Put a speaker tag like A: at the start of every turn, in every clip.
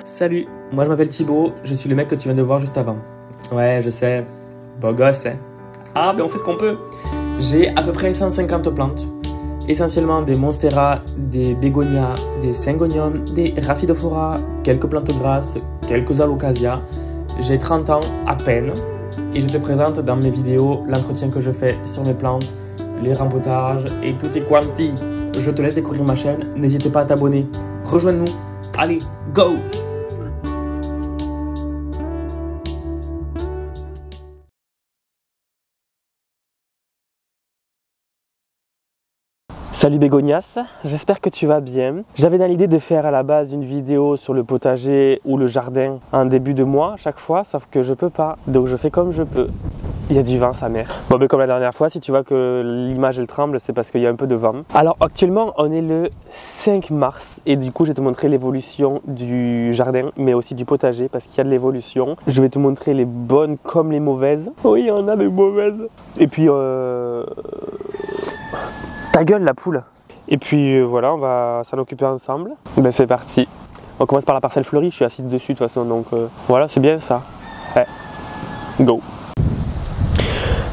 A: Salut, moi je m'appelle Thibaut, je suis le mec que tu viens de voir juste avant. Ouais, je sais, beau gosse, hein. Ah, ben on fait ce qu'on peut. J'ai à peu près 150 plantes, essentiellement des monstera, des bégonias, des syngoniums, des rhaphidophora, quelques plantes grasses, quelques alocasia. J'ai 30 ans à peine et je te présente dans mes vidéos l'entretien que je fais sur mes plantes, les rempotages et tout est quanti. Je te laisse découvrir ma chaîne, n'hésite pas à t'abonner. Rejoins-nous, allez, go! Salut Bégonias, j'espère que tu vas bien. J'avais dans l'idée de faire à la base une vidéo sur le potager ou le jardin en début de mois chaque fois, sauf que je peux pas, donc je fais comme je peux. Il y a du vent, sa mère. Bon, ben comme la dernière fois, si tu vois que l'image elle tremble, c'est parce qu'il y a un peu de vent. Alors actuellement, on est le 5 mars et du coup, je vais te montrer l'évolution du jardin, mais aussi du potager parce qu'il y a de l'évolution. Je vais te montrer les bonnes comme les mauvaises. Oui, on a des mauvaises. Et puis, ta gueule la poule. Et puis voilà, on va s'en occuper ensemble. Ben c'est parti. On commence par la parcelle fleurie, je suis assis dessus de toute façon, donc voilà, c'est bien ça. Ouais. Go.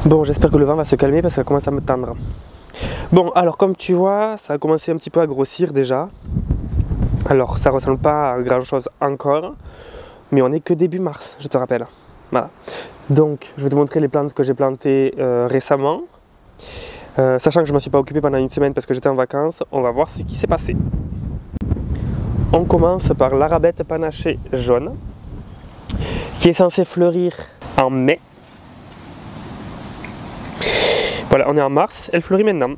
A: Bon, j'espère que le vent va se calmer parce que ça commence à me tendre. Bon, alors comme tu vois, ça a commencé un petit peu à grossir déjà. Alors ça ressemble pas à grand chose encore, mais on est que début mars, je te rappelle. Voilà. Donc, je vais te montrer les plantes que j'ai plantées récemment. Sachant que je ne me suis pas occupé pendant une semaine parce que j'étais en vacances, on va voir ce qui s'est passé. On commence par l'arabette panachée jaune, qui est censée fleurir en mai. Voilà, on est en mars, elle fleurit maintenant.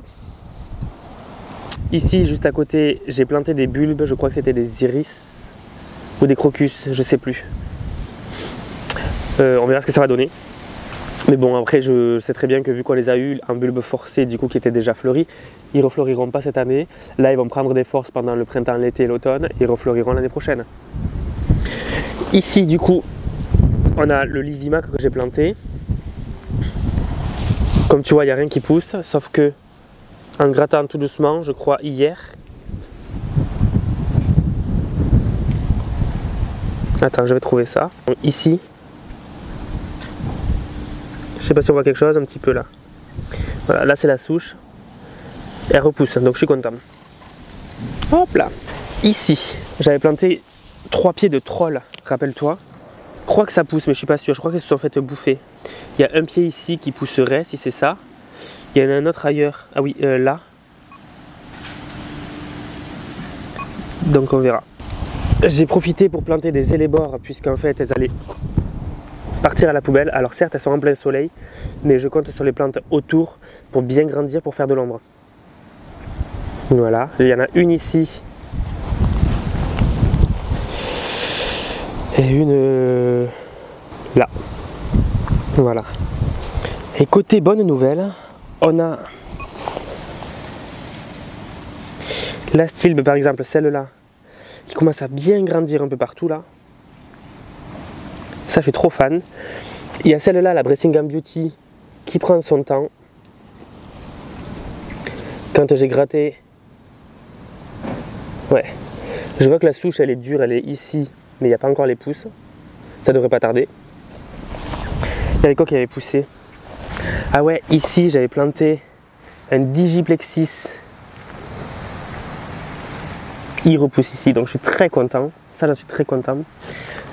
A: Ici, juste à côté, j'ai planté des bulbes, je crois que c'était des iris ou des crocus, je sais plus. On verra ce que ça va donner. Mais bon, après, je sais très bien que vu qu'on les a eu en bulbe forcé, du coup, qui étaient déjà fleuris, ils ne refleuriront pas cette année. Là, ils vont prendre des forces pendant le printemps, l'été et l'automne, et ils refleuriront l'année prochaine. Ici, du coup, on a le lysimac que j'ai planté. Comme tu vois, il n'y a rien qui pousse, sauf que, en grattant tout doucement, je crois, hier. Attends, je vais trouver ça. Donc, ici. Je sais pas si on voit quelque chose, un petit peu là. Voilà, là c'est la souche. Elle repousse, donc je suis content. Hop là. Ici, j'avais planté 3 pieds de troll, rappelle-toi. Je crois que ça pousse, mais je suis pas sûr. Je crois qu'elles se sont faites bouffer. Il y a un pied ici qui pousserait, si c'est ça. Il y en a un autre ailleurs. Ah oui, là. Donc on verra. J'ai profité pour planter des élébores, puisqu'en fait elles allaient partir à la poubelle. Alors certes elles sont en plein soleil, mais je compte sur les plantes autour pour bien grandir, pour faire de l'ombre. Voilà, il y en a une ici et une là. Voilà. Et côté bonne nouvelle, on a la stilbe par exemple, celle-là, qui commence à bien grandir un peu partout là. Ça, je suis trop fan. Il y a celle-là, la Bressingham Beauty, qui prend son temps. Quand j'ai gratté, ouais, je vois que la souche, elle est dure, elle est ici, mais il n'y a pas encore les pousses. Ça devrait pas tarder. Il y avait quoi qui avait poussé? Ah ouais, ici, j'avais planté un Digiplexis. Il repousse ici, donc je suis très content. Ça, j'en suis très content.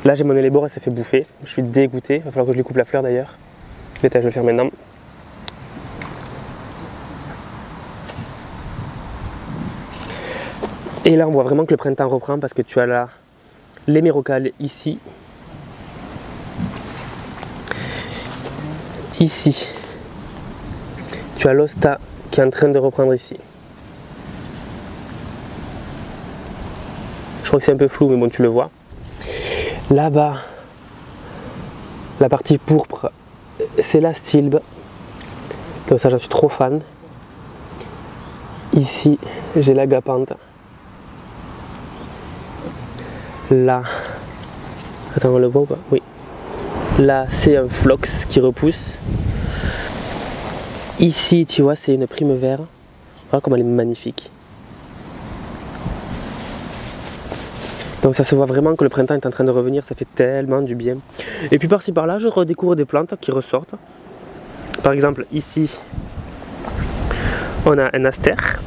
A: Là j'ai mon élébore, elle s'est fait bouffer, je suis dégoûté, il va falloir que je lui coupe la fleur d'ailleurs. Je vais le faire maintenant. Et là on voit vraiment que le printemps reprend parce que tu as là l'hémérocale ici. Ici. Tu as l'hosta qui est en train de reprendre ici. Je crois que c'est un peu flou mais bon tu le vois. Là-bas, la partie pourpre, c'est la stilbe. Donc ça, j'en suis trop fan. Ici, j'ai l'agapanthe. Là, attends, on le voit ou pas? Oui. Là, c'est un phlox qui repousse. Ici, tu vois, c'est une primevère. Regarde comme elle est magnifique. Donc ça se voit vraiment que le printemps est en train de revenir, ça fait tellement du bien. Et puis par-ci par-là, je redécouvre des plantes qui ressortent. Par exemple, ici, on a un astère.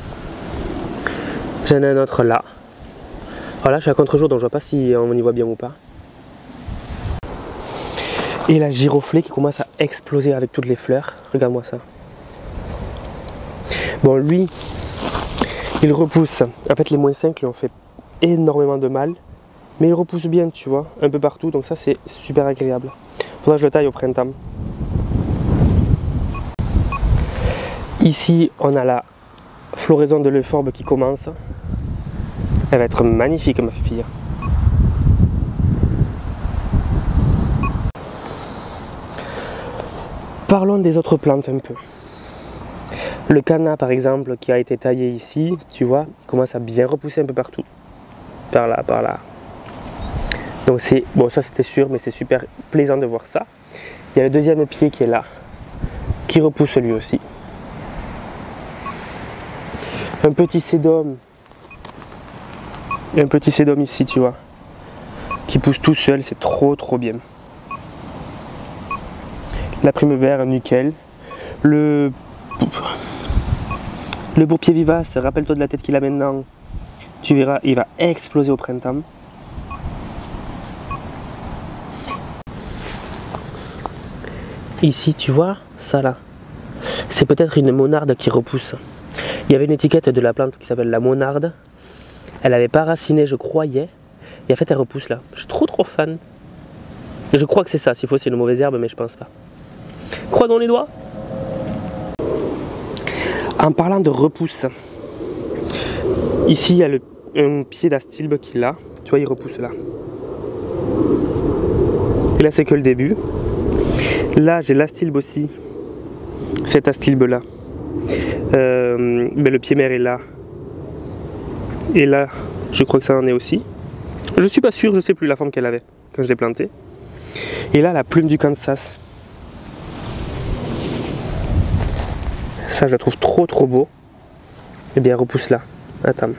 A: J'en ai un autre là. Voilà, je suis à contre-jour, donc je vois pas si on y voit bien ou pas. Et la giroflée qui commence à exploser avec toutes les fleurs. Regarde-moi ça. Bon, lui, il repousse. En fait, les -5 lui ont fait énormément de mal. Mais il repousse bien, tu vois, un peu partout. Donc ça, c'est super agréable. Faudra que je le taille au printemps. Ici, on a la floraison de l'euphorbe qui commence. Elle va être magnifique, ma fille. Parlons des autres plantes un peu. Le canna, par exemple, qui a été taillé ici, tu vois, commence à bien repousser un peu partout. Par là, par là. Donc c'est, bon, ça c'était sûr, mais c'est super plaisant de voir ça. Il y a le deuxième pied qui est là, qui repousse lui aussi. Un petit sédum ici, tu vois, qui pousse tout seul, c'est trop bien. La primevère, nickel. Le bourbier vivace, rappelle-toi de la tête qu'il a maintenant. Tu verras, il va exploser au printemps. Ici, tu vois, ça là, c'est peut-être une monarde qui repousse. Il y avait une étiquette de la plante qui s'appelle la monarde. Elle n'avait pas raciné, je croyais. Et en fait, elle repousse là. Je suis trop fan. Je crois que c'est ça. S'il faut, c'est une mauvaise herbe, mais je pense pas. Croisons les doigts. En parlant de repousse, ici, il y a un pied d'astilbe qui est là. Tu vois, il repousse là. Et là, c'est que le début. Là, j'ai l'astilbe aussi. Cet astilbe là. Mais le pied mère est là. Et là, je crois que ça en est aussi. Je suis pas sûr, je sais plus la forme qu'elle avait quand je l'ai plantée. Et là, la plume du Kansas. Ça, je la trouve trop beau. Et bien, elle repousse là. Attends.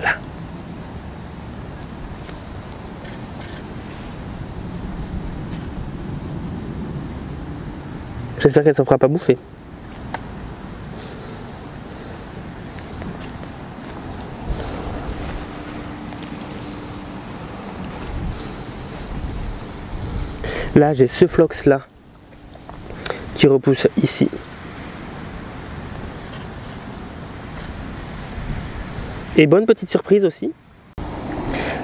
A: Là. J'espère qu'elle ne s'en fera pas bouffer. Là, j'ai ce phlox là qui repousse ici. Et bonne petite surprise aussi.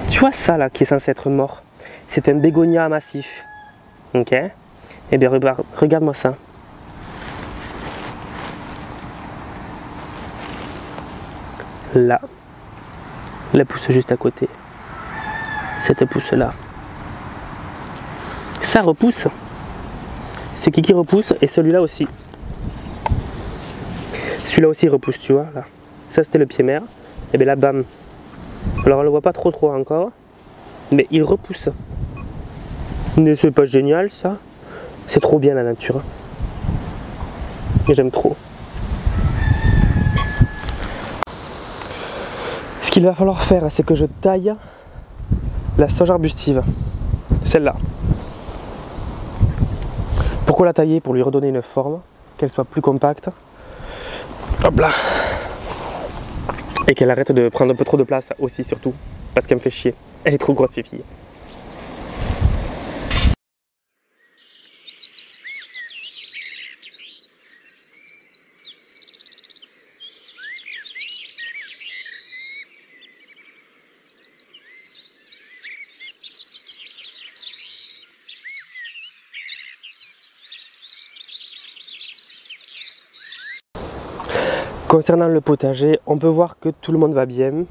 A: Tu vois ça là qui est censé être mort? C'est un bégonia massif. Ok? Et bien regarde-moi ça. Là. La pousse juste à côté. Cette pousse là. Ça repousse. C'est qui repousse et celui-là aussi. Celui-là aussi repousse, tu vois. Là. Ça c'était le pied mère. Et bien là, bam. Alors on le voit pas trop encore. Mais il repousse. Mais c'est pas génial ça? C'est trop bien la nature. Et j'aime trop. Ce qu'il va falloir faire, c'est que je taille la sauge arbustive. Celle-là. Pourquoi la tailler? Pour lui redonner une forme, qu'elle soit plus compacte. Hop là. Et qu'elle arrête de prendre un peu trop de place aussi, surtout. Parce qu'elle me fait chier. Elle est trop grosse, fille. Concernant le potager, on peut voir que tout le monde va bien.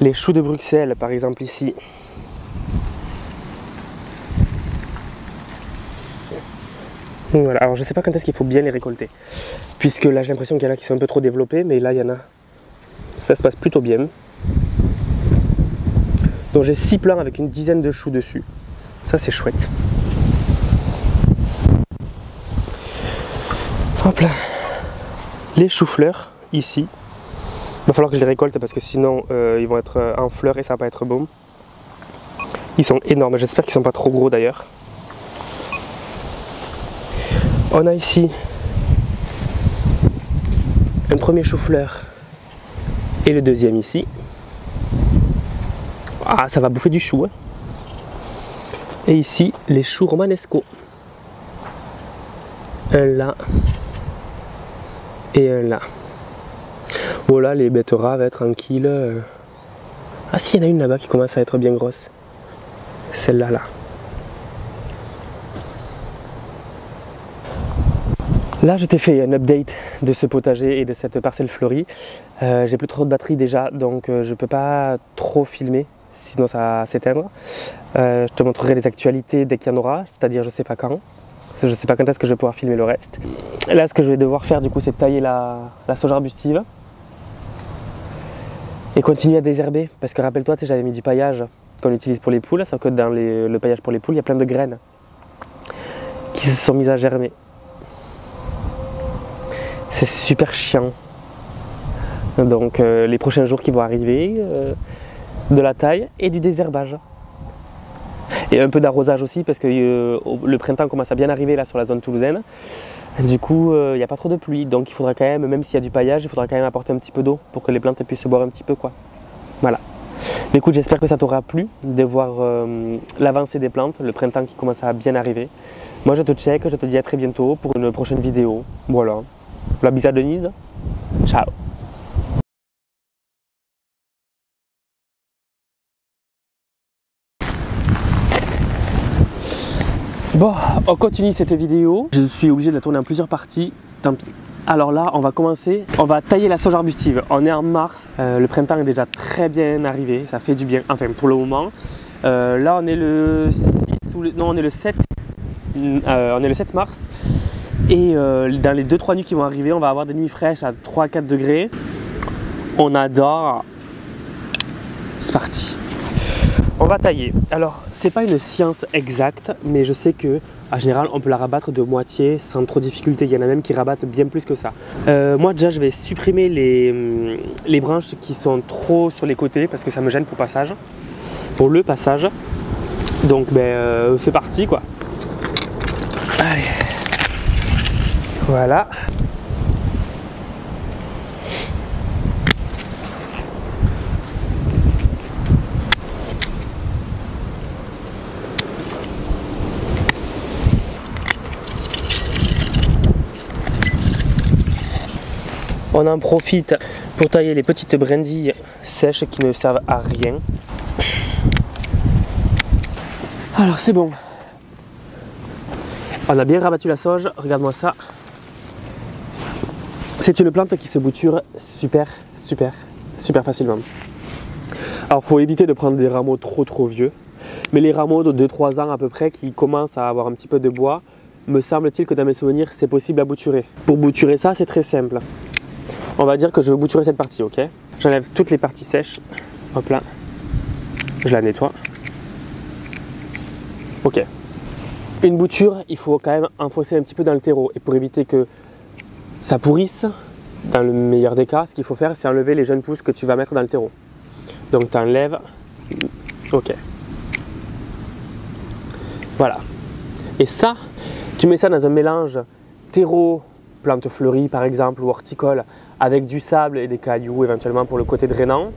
A: Les choux de Bruxelles, par exemple ici. Voilà, alors je sais pas quand est-ce qu'il faut bien les récolter. Puisque là j'ai l'impression qu'il y en a qui sont un peu trop développés, mais là il y en a. Ça se passe plutôt bien. Donc j'ai 6 plants avec une dizaine de choux dessus. Ça c'est chouette. Hop là. Les choux-fleurs, ici. va falloir que je les récolte parce que sinon ils vont être en fleurs et ça va pas être bon. Ils sont énormes, j'espère qu'ils sont pas trop gros d'ailleurs. On a ici un premier chou-fleur et le deuxième ici. Ah, ça va bouffer du chou, hein. Et ici les choux romanesco. Un là et un là. Voilà, les betteraves tranquilles. Ah si, il y en a une là-bas qui commence à être bien grosse. Celle-là, là. Là, je t'ai fait un update de ce potager et de cette parcelle fleurie. J'ai plus trop de batterie déjà, donc je peux pas trop filmer, sinon ça va s'éteindre. Je te montrerai les actualités dès qu'il y en aura, c'est-à-dire je sais pas quand. Je sais pas quand est-ce que je vais pouvoir filmer le reste. Là, ce que je vais devoir faire du coup, c'est tailler la sauge arbustive et continuer à désherber, parce que rappelle-toi, j'avais mis du paillage qu'on utilise pour les poules, sauf que dans le paillage pour les poules, il y a plein de graines qui se sont mises à germer. C'est super chiant. Donc les prochains jours qui vont arriver, de la taille et du désherbage. Et un peu d'arrosage aussi parce que le printemps commence à bien arriver là sur la zone toulousaine. Du coup, il n'y a pas trop de pluie, donc il faudra quand même s'il y a du paillage, il faudra quand même apporter un petit peu d'eau pour que les plantes puissent se boire un petit peu, quoi. Voilà. Mais écoute, j'espère que ça t'aura plu de voir l'avancée des plantes, le printemps qui commence à bien arriver. Moi je te check, je te dis à très bientôt pour une prochaine vidéo. Voilà. La bise à Denise. Ciao. Bon, on continue cette vidéo. Je suis obligé de la tourner en plusieurs parties, tant pis. Alors là, on va commencer, on va tailler la sauge arbustive. On est en mars, le printemps est déjà très bien arrivé, ça fait du bien, enfin pour le moment. Là, on est le 6 ou non, on est le 7, on est le 7 mars. Et dans les 2-3 nuits qui vont arriver, on va avoir des nuits fraîches à 3-4 degrés. On adore. C'est parti. On va tailler. Alors, c'est pas une science exacte, mais je sais que en général, on peut la rabattre de moitié sans trop de difficulté. Il y en a même qui rabattent bien plus que ça. Moi, déjà, je vais supprimer les branches qui sont trop sur les côtés parce que ça me gêne pour le passage. Donc, c'est parti, quoi. Allez. Voilà. On en profite pour tailler les petites brindilles sèches qui ne servent à rien. Alors c'est bon. On a bien rabattu la sauge, regarde-moi ça. C'est une plante qui se bouture super facilement. Alors il faut éviter de prendre des rameaux trop vieux. Mais les rameaux de 2-3 ans à peu près qui commencent à avoir un petit peu de bois, me semble-t-il que dans mes souvenirs c'est possible à bouturer. Pour bouturer ça c'est très simple. On va dire que je vais bouturer cette partie, ok? J'enlève toutes les parties sèches. Hop là. Je la nettoie. Ok. Une bouture, il faut quand même enfoncer un petit peu dans le terreau. Et pour éviter que ça pourrisse, dans le meilleur des cas, ce qu'il faut faire, c'est enlever les jeunes pousses que tu vas mettre dans le terreau. Donc tu enlèves. Ok. Voilà. Et ça, tu mets ça dans un mélange terreau, plantes fleuries par exemple, ou horticole, avec du sable et des cailloux éventuellement pour le côté drainant.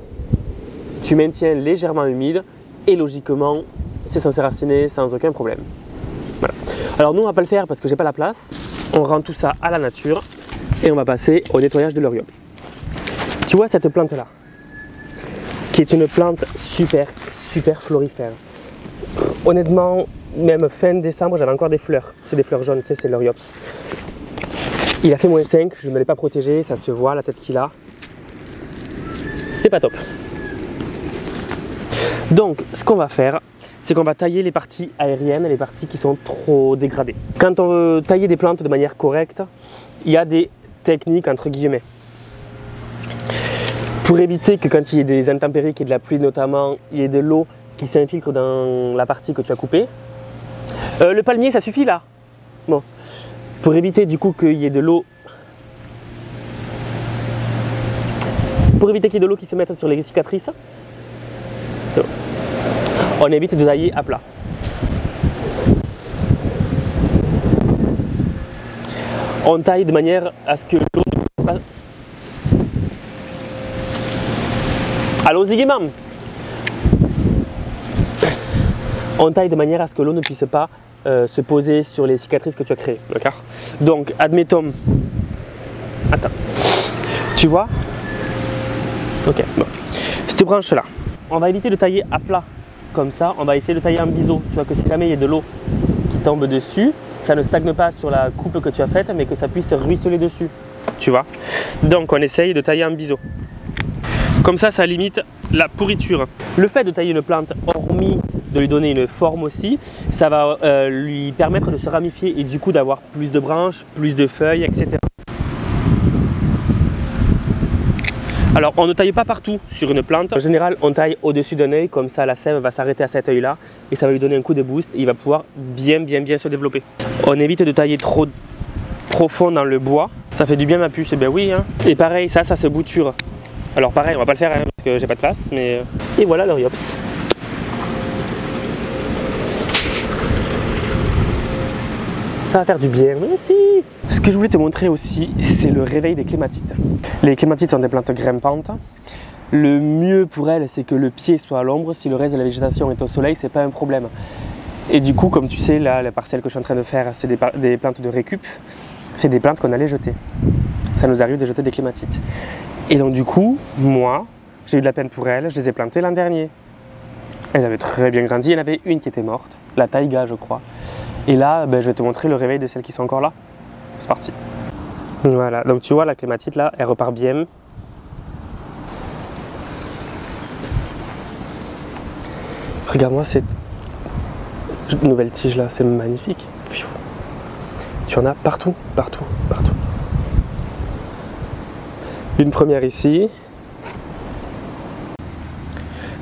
A: Tu maintiens légèrement humide et logiquement c'est censé raciner sans aucun problème. Voilà. Alors nous on va pas le faire parce que j'ai pas la place. On rend tout ça à la nature et on va passer au nettoyage de l'Euryops. Tu vois cette plante là, qui est une plante super florifère. Honnêtement, même fin décembre j'avais encore des fleurs. C'est des fleurs jaunes, c'est l'Euryops. Il a fait -5, je ne me l'ai pas protégé, ça se voit la tête qu'il a. C'est pas top. Donc ce qu'on va faire, c'est qu'on va tailler les parties aériennes, les parties qui sont trop dégradées. Quand on veut tailler des plantes de manière correcte, il y a des techniques entre guillemets. Pour éviter que quand il y ait des intempéries, qu'il y ait de la pluie notamment, il y ait de l'eau qui s'infiltre dans la partie que tu as coupée. Le palmier ça suffit là. Bon. Pour éviter du coup qu'il y ait de l'eau Pour éviter qu'il y ait de l'eau qui se mette sur les cicatrices, bon. On évite de tailler à plat. On taille de manière à ce que l'eau ne passe pas. Allons-y gaiement. On taille de manière à ce que l'eau ne puisse pas se poser sur les cicatrices que tu as créées. D'accord? Donc, admettons. Attends. Tu vois? Ok, bon. Cette branche-là, on va éviter de tailler à plat. Comme ça, on va essayer de tailler en biseau. Tu vois que si jamais il y a de l'eau qui tombe dessus, ça ne stagne pas sur la coupe que tu as faite, mais que ça puisse ruisseler dessus. Tu vois? Donc, on essaye de tailler en biseau. Comme ça limite la pourriture. Le fait de tailler une plante, hormis de lui donner une forme aussi, ça va lui permettre de se ramifier et du coup d'avoir plus de branches, plus de feuilles, etc. Alors on ne taille pas partout sur une plante. En général on taille au-dessus d'un œil, comme ça la sève va s'arrêter à cet œil là et ça va lui donner un coup de boost et il va pouvoir bien se développer. On évite de tailler trop profond dans le bois, ça fait du bien ma puce, et ben oui hein. Et pareil ça se bouture. Alors pareil on va pas le faire hein, parce que j'ai pas de place, mais... Et voilà l'Oriops. Ça va faire du bien, mais aussi. Ce que je voulais te montrer aussi, c'est le réveil des clématites. Les clématites sont des plantes grimpantes. Le mieux pour elles, c'est que le pied soit à l'ombre. Si le reste de la végétation est au soleil, c'est pas un problème. Et du coup, comme tu sais, là, la parcelle que je suis en train de faire, c'est des plantes de récup. C'est des plantes qu'on allait jeter. Ça nous arrive de jeter des clématites. Et donc du coup, moi, j'ai eu de la peine pour elles. Je les ai plantées l'an dernier. Elles avaient très bien grandi. Il y en avait une qui était morte, la taïga, je crois. Et là, je vais te montrer le réveil de celles qui sont encore là. C'est parti. Voilà, donc tu vois la clématite là, elle repart bien. Regarde-moi cette nouvelle tige là, c'est magnifique. Tu en as partout, partout, partout. Une première ici.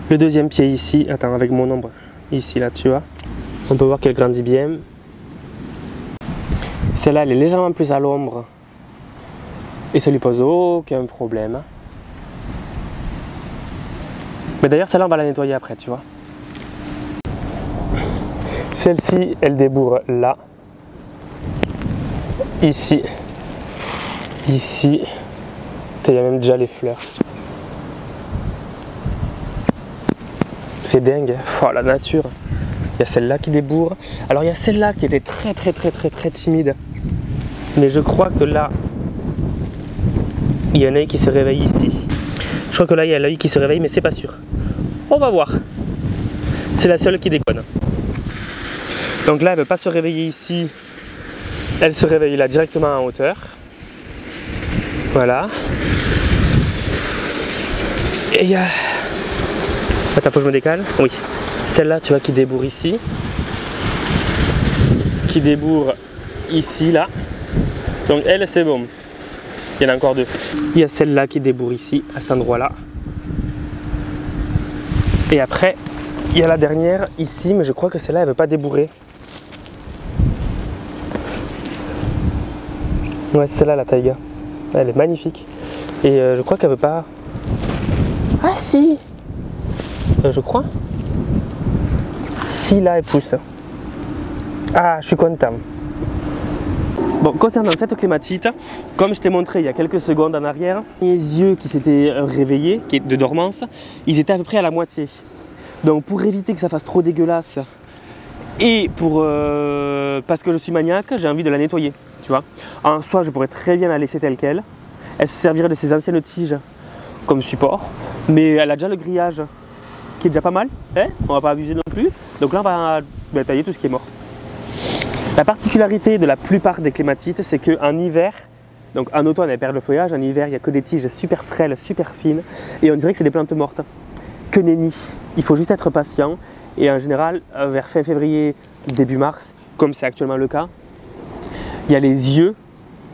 A: Le deuxième pied ici, attends, avec mon ombre, ici là, tu vois. On peut voir qu'elle grandit bien. Celle-là, elle est légèrement plus à l'ombre. Et ça lui pose aucun problème. Mais d'ailleurs, celle-là, on va la nettoyer après, tu vois. Celle-ci, elle débourre là. Ici. Ici. Il y a même déjà les fleurs. C'est dingue. Oh, la nature. Il y a celle-là qui débourre. Alors il y a celle-là qui était très timide. Mais je crois que là, il y a un œil qui se réveille ici. Je crois que là, il y a l'œil qui se réveille, mais c'est pas sûr. On va voir. C'est la seule qui déconne. Donc là, elle ne veut pas se réveiller ici. Elle se réveille là directement en hauteur. Voilà. Et il y a... Attends, faut que je me décale. Oui. Celle-là, tu vois, qui débourre ici. Qui débourre ici, là. Donc elle, c'est bon. Il y en a encore deux. Il y a celle-là qui débourre ici, à cet endroit-là. Et après, il y a la dernière ici, mais je crois que celle-là, elle ne veut pas débourrer. Ouais, c'est celle-là, la taïga. Elle est magnifique. Et je crois qu'elle veut pas... Ah si, je crois. Si, là, elle pousse. Ah, je suis content. Bon, concernant cette clématite, comme je t'ai montré il y a quelques secondes en arrière, les yeux qui s'étaient réveillés, de dormance, ils étaient à peu près à la moitié. Donc pour éviter que ça fasse trop dégueulasse et pour parce que je suis maniaque, j'ai envie de la nettoyer, tu vois. En soi, je pourrais très bien la laisser telle qu'elle. Elle se servirait de ses anciennes tiges comme support, mais elle a déjà le grillage qui est déjà pas mal, hein, on va pas abuser non plus. Donc là, on va tailler tout ce qui est mort. La particularité de la plupart des clématites, c'est qu'en hiver, donc en automne, elles perdent le feuillage, en hiver, il n'y a que des tiges super frêles, super fines, et on dirait que c'est des plantes mortes. Que nenni. Il faut juste être patient, et en général, vers fin février, début mars, comme c'est actuellement le cas, il y a les yeux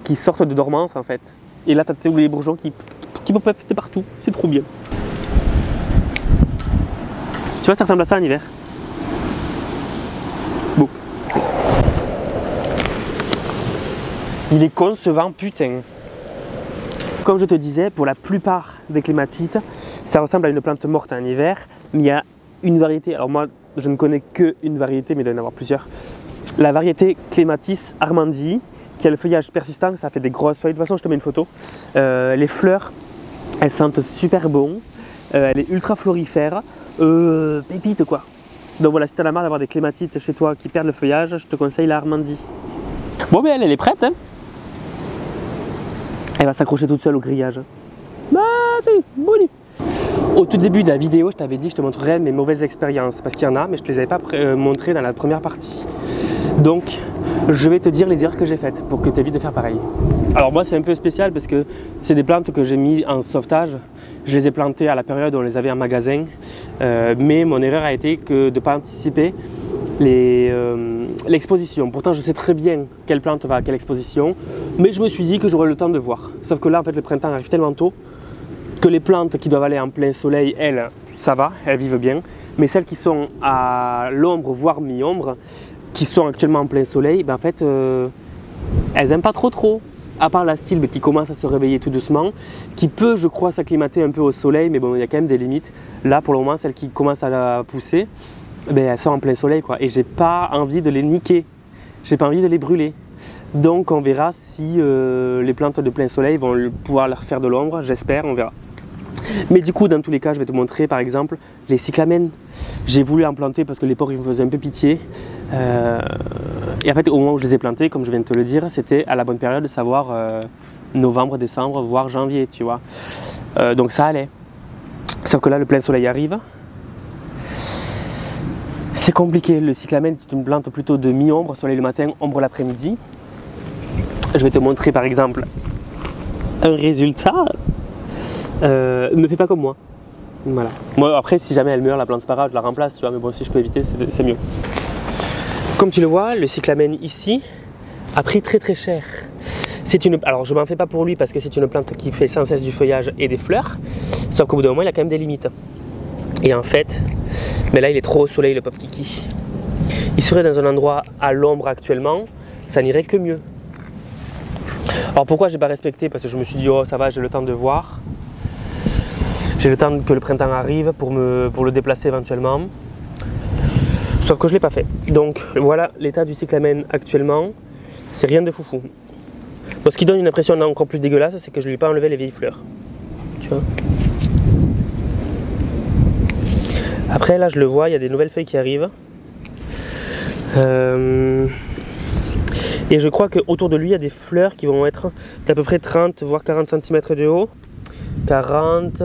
A: qui sortent de dormance en fait. Et là, tu as les bourgeons qui pop-up de partout, c'est trop bien. Tu vois, ça ressemble à ça en hiver. Bon. Il est con ce vent, putain. Comme je te disais, pour la plupart des clématites, ça ressemble à une plante morte en hiver, mais il y a une variété, alors moi je ne connais qu'une variété, mais il doit y en avoir plusieurs. La variété Clématis armandii, qui a le feuillage persistant, ça fait des grosses feuilles. De toute façon, je te mets une photo. Les fleurs, elles sentent super bon. Elle est ultra florifère. Pépite quoi. Donc voilà, si tu as la marre d'avoir des clématites chez toi qui perdent le feuillage, je te conseille la armandie. Bon, mais elle est prête. Hein. Elle va s'accrocher toute seule au grillage. Bah, c'est bon. Au tout début de la vidéo, je t'avais dit que je te montrerais mes mauvaises expériences. Parce qu'il y en a, mais je ne te les avais pas montrées dans la première partie. Donc, je vais te dire les erreurs que j'ai faites pour que tu évites de faire pareil. Alors moi, c'est un peu spécial parce que c'est des plantes que j'ai mis en sauvetage. Je les ai plantées à la période où on les avait en magasin. Mais mon erreur a été que de ne pas anticiper l'exposition. Pourtant, je sais très bien quelle plante va à quelle exposition. Mais je me suis dit que j'aurais le temps de voir. Sauf que là, en fait, le printemps arrive tellement tôt que les plantes qui doivent aller en plein soleil, elles, ça va, elles vivent bien. Mais celles qui sont à l'ombre, voire mi-ombre, qui sont actuellement en plein soleil, ben en fait, elles n'aiment pas trop. À part la stilbe qui commence à se réveiller tout doucement, qui peut, je crois, s'acclimater un peu au soleil, mais bon, il y a quand même des limites. Là, pour le moment, celles qui commencent à la pousser, ben, elles sont en plein soleil, quoi. Et j'ai pas envie de les niquer, j'ai pas envie de les brûler. Donc, on verra si les plantes de plein soleil vont pouvoir leur faire de l'ombre, j'espère, on verra. Mais du coup, dans tous les cas, je vais te montrer par exemple les cyclamènes. J'ai voulu en planter parce que les porcs ils me faisaient un peu pitié. Et en fait, au moment où je les ai plantés, comme je viens de te le dire, c'était à la bonne période, de savoir novembre, décembre, voire janvier, tu vois. Donc ça allait. Sauf que là, le plein soleil arrive. C'est compliqué. Le cyclamène, c'est une plante plutôt de mi-ombre, soleil le matin, ombre l'après-midi. Je vais te montrer par exemple un résultat. Ne fais pas comme moi. Voilà. Moi après si jamais elle meurt la plante c'est pas grave, je la remplace tu vois, mais bon si je peux éviter c'est mieux. Comme tu le vois, le cyclamène ici a pris très cher. Alors je m'en fais pas pour lui parce que c'est une plante qui fait sans cesse du feuillage et des fleurs, sauf qu'au bout d'un moment il a quand même des limites. Et en fait, mais là il est trop au soleil le pauvre kiki. Il serait dans un endroit à l'ombre actuellement, ça n'irait que mieux. Alors pourquoi j'ai pas respecté? Parce que je me suis dit oh ça va, j'ai le temps de voir. J'ai le temps que le printemps arrive pour le déplacer éventuellement. Sauf que je ne l'ai pas fait. Donc voilà l'état du cyclamène actuellement. C'est rien de foufou. Bon, ce qui donne une impression encore plus dégueulasse, c'est que je ne lui ai pas enlevé les vieilles fleurs. Tu vois. Après là je le vois, il y a des nouvelles feuilles qui arrivent. Et je crois qu'autour de lui il y a des fleurs qui vont être d'à peu près 30 voire 40 cm de haut. 40,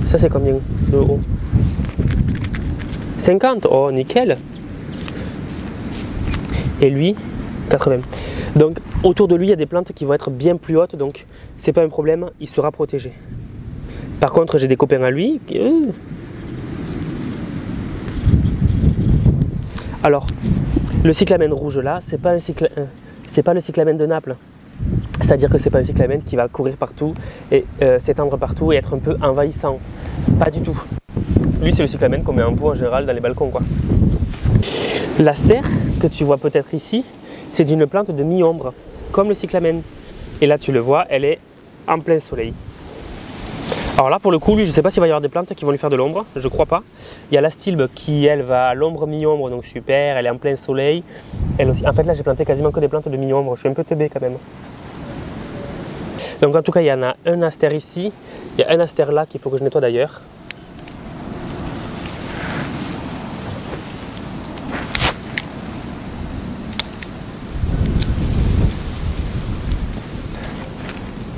A: ça c'est combien de haut? 50, oh nickel. Et lui, 80. Donc autour de lui il y a des plantes qui vont être bien plus hautes, donc c'est pas un problème, il sera protégé. Par contre j'ai des copains à lui qui... Alors, le cyclamène rouge là, c'est pas le cyclamène de Naples. C'est-à-dire que c'est pas un cyclamène qui va courir partout et s'étendre partout et être un peu envahissant. Pas du tout. Lui c'est le cyclamène qu'on met en pot en général dans les balcons quoi. L'astère que tu vois peut-être ici, c'est une plante de mi-ombre, comme le cyclamène. Et là tu le vois, elle est en plein soleil. Alors là pour le coup, lui je sais pas s'il va y avoir des plantes qui vont lui faire de l'ombre, je crois pas. Il y a la stilbe qui elle va à l'ombre mi-ombre, donc super, elle est en plein soleil. Elle aussi. En fait là j'ai planté quasiment que des plantes de mi-ombre, je suis un peu teubé quand même. Donc en tout cas il y en a un astère ici, il y a un astère là qu'il faut que je nettoie d'ailleurs.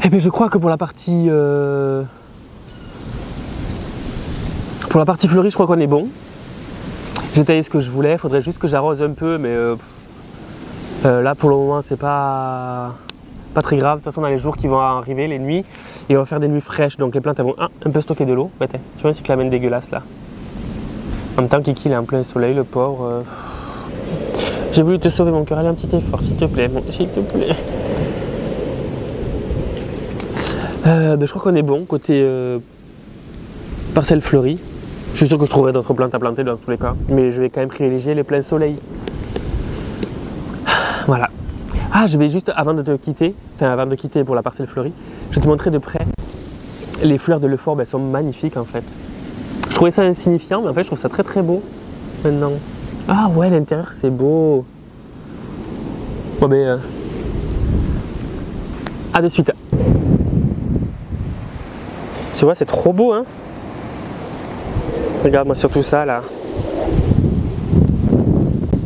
A: Et bien je crois que pour la partie fleurie je crois qu'on est bon. J'ai taillé ce que je voulais, il faudrait juste que j'arrose un peu mais là pour le moment c'est pas très grave. De toute façon dans les jours qui vont arriver, les nuits, et on va faire des nuits fraîches donc les plantes elles vont un peu stocker de l'eau. Ouais, tu vois un cyclamène dégueulasse là. En même temps Kiki il est en plein soleil le pauvre. J'ai voulu te sauver mon cœur, allez un petit effort s'il te plaît, s'il te plaît. Je crois qu'on est bon côté parcelle fleurie. Je suis sûr que je trouverai d'autres plantes à planter dans tous les cas, mais je vais quand même privilégier les pleins soleil. Voilà. Ah, je vais juste, avant de te quitter, enfin avant de quitter pour la parcelle fleurie, je vais te montrer de près. Les fleurs de l'Euphorbe, elles sont magnifiques en fait. Je trouvais ça insignifiant, mais en fait je trouve ça très très beau maintenant. Ah ouais, l'intérieur c'est beau. Bon ben, à de suite. Tu vois, c'est trop beau, hein. Regarde-moi surtout ça là.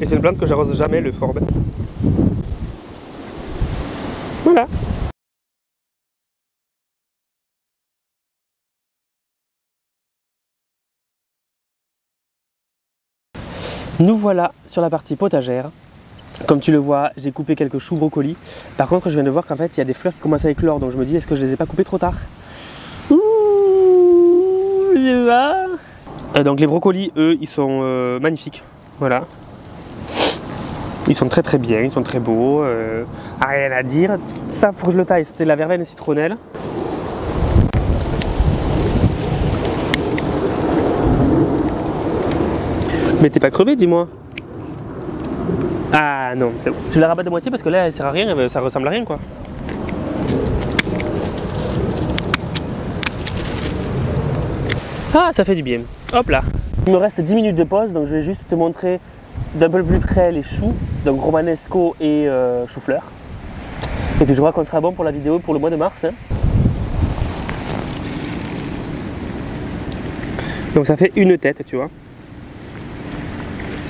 A: Et c'est une plante que j'arrose jamais, l'Euphorbe. Voilà. Nous voilà sur la partie potagère. Comme tu le vois, j'ai coupé quelques choux brocolis. Par contre, je viens de voir qu'en fait, il y a des fleurs qui commencent à éclore. Donc je me dis, est-ce que je les ai pas coupées trop tard? Ouh, il va. Donc les brocolis, eux, ils sont magnifiques. Voilà. Ils sont très très bien, ils sont très beaux. Rien à dire. Ça, faut que je le taille. C'était la verveine citronnelle. Mais t'es pas crevé, dis-moi. Ah non, c'est bon. Je la rabatte de moitié parce que là, elle sert à rien, ça ressemble à rien quoi. Ah, ça fait du bien. Hop là. Il me reste 10 minutes de pause, donc je vais juste te montrer d'un peu plus près les choux, donc romanesco et chou-fleur. Et puis je crois qu'on sera bon pour la vidéo pour le mois de mars. Hein. Donc ça fait une tête, tu vois.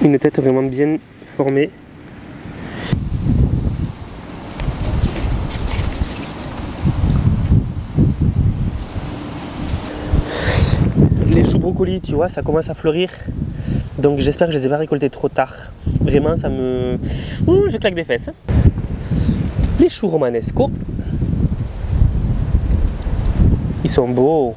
A: Une tête vraiment bien formée. Les choux brocolis, tu vois, ça commence à fleurir. Donc j'espère que je les ai pas récoltés trop tard. Vraiment, ça me... Ouh, je claque des fesses. Les choux romanesco. Ils sont beaux.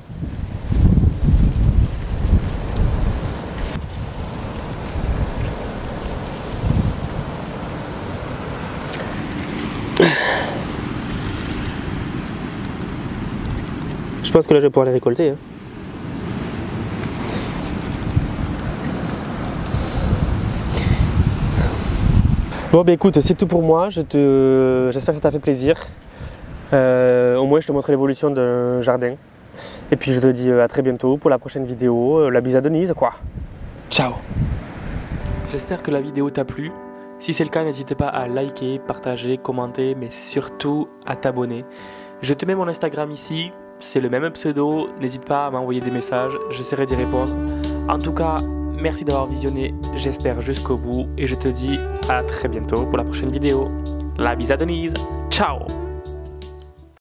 A: Je pense que là je vais pouvoir les récolter. Hein. Bon bah écoute, c'est tout pour moi, j'espère que ça t'a fait plaisir. Au moins je te montre l'évolution d'un jardin. Et puis je te dis à très bientôt pour la prochaine vidéo. La bise à Denise quoi. Ciao. J'espère que la vidéo t'a plu. Si c'est le cas, n'hésite pas à liker, partager, commenter, mais surtout à t'abonner. Je te mets mon Instagram ici, c'est le même pseudo, n'hésite pas à m'envoyer des messages, j'essaierai d'y répondre. En tout cas, merci d'avoir visionné, j'espère jusqu'au bout, et je te dis à très bientôt pour la prochaine vidéo. La bise à Denise, ciao!